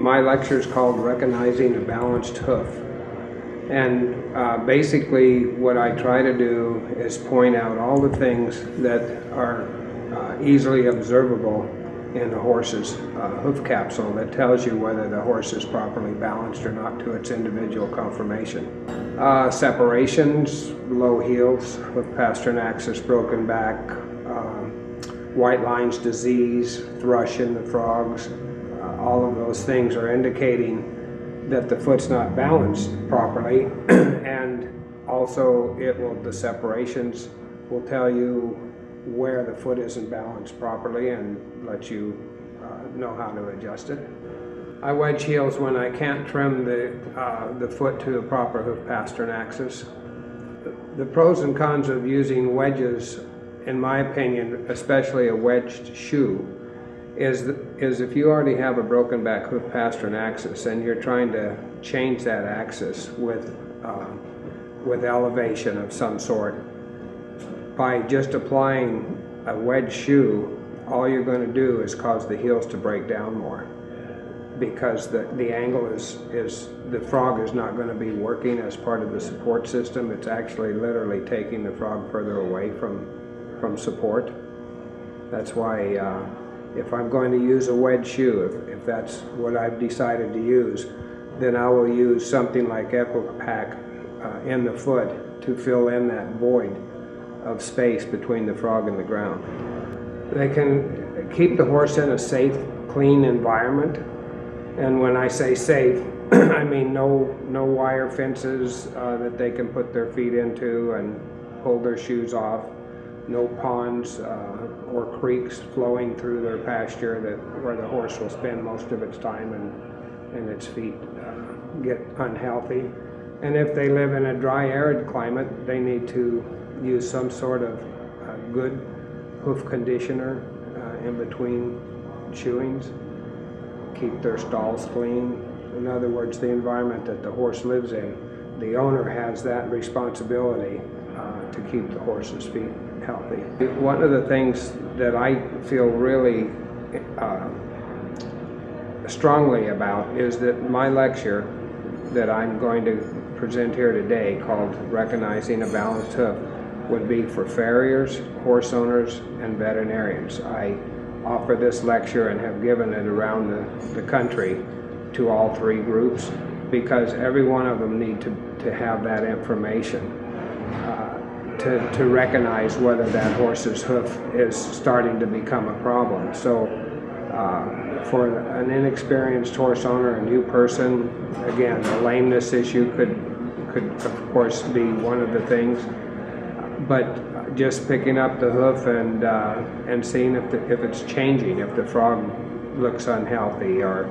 My lecture is called Recognizing a Balanced Hoof. And basically what I try to do is point out all the things that are easily observable in a horse's hoof capsule that tells you whether the horse is properly balanced or not to its individual conformation. Separations, low heels, hoof pastern axis broken back, white lines disease, thrush in the frogs, all of those things are indicating that the foot's not balanced properly. And also the separations will tell you where the foot isn't balanced properly and let you know how to adjust it. I wedge heels when I can't trim the foot to a proper hoof pastern axis. The pros and cons of using wedges, in my opinion, especially a wedged shoe, is if you already have a broken back hoof pastern axis and you're trying to change that axis with elevation of some sort, by just applying a wedge shoe, all you're going to do is cause the heels to break down more, because the angle the frog is not going to be working as part of the support system. It's actually literally taking the frog further away from support. That's why if I'm going to use a wedge shoe, if that's what I've decided to use, then I will use something like EquiPack in the foot to fill in that void of space between the frog and the ground. They can keep the horse in a safe, clean environment. And when I say safe, I mean no wire fences that they can put their feet into and pull their shoes off. No ponds or creeks flowing through their pasture where the horse will spend most of its time and its feet get unhealthy. And if they live in a dry, arid climate, they need to use some sort of good hoof conditioner in between shoeings. Keep their stalls clean. In other words, the environment that the horse lives in, the owner has that responsibility to keep the horse's feet healthy. One of the things that I feel really strongly about is that my lecture that I'm going to present here today, called Recognizing a Balanced Hoof, would be for farriers, horse owners, and veterinarians. I offer this lecture and have given it around the country to all three groups, because every one of them need to have that information to recognize whether that horse's hoof is starting to become a problem. So for an inexperienced horse owner, a new person, again, a lameness issue could of course be one of the things, but just picking up the hoof and seeing if it's changing, if the frog looks unhealthy, or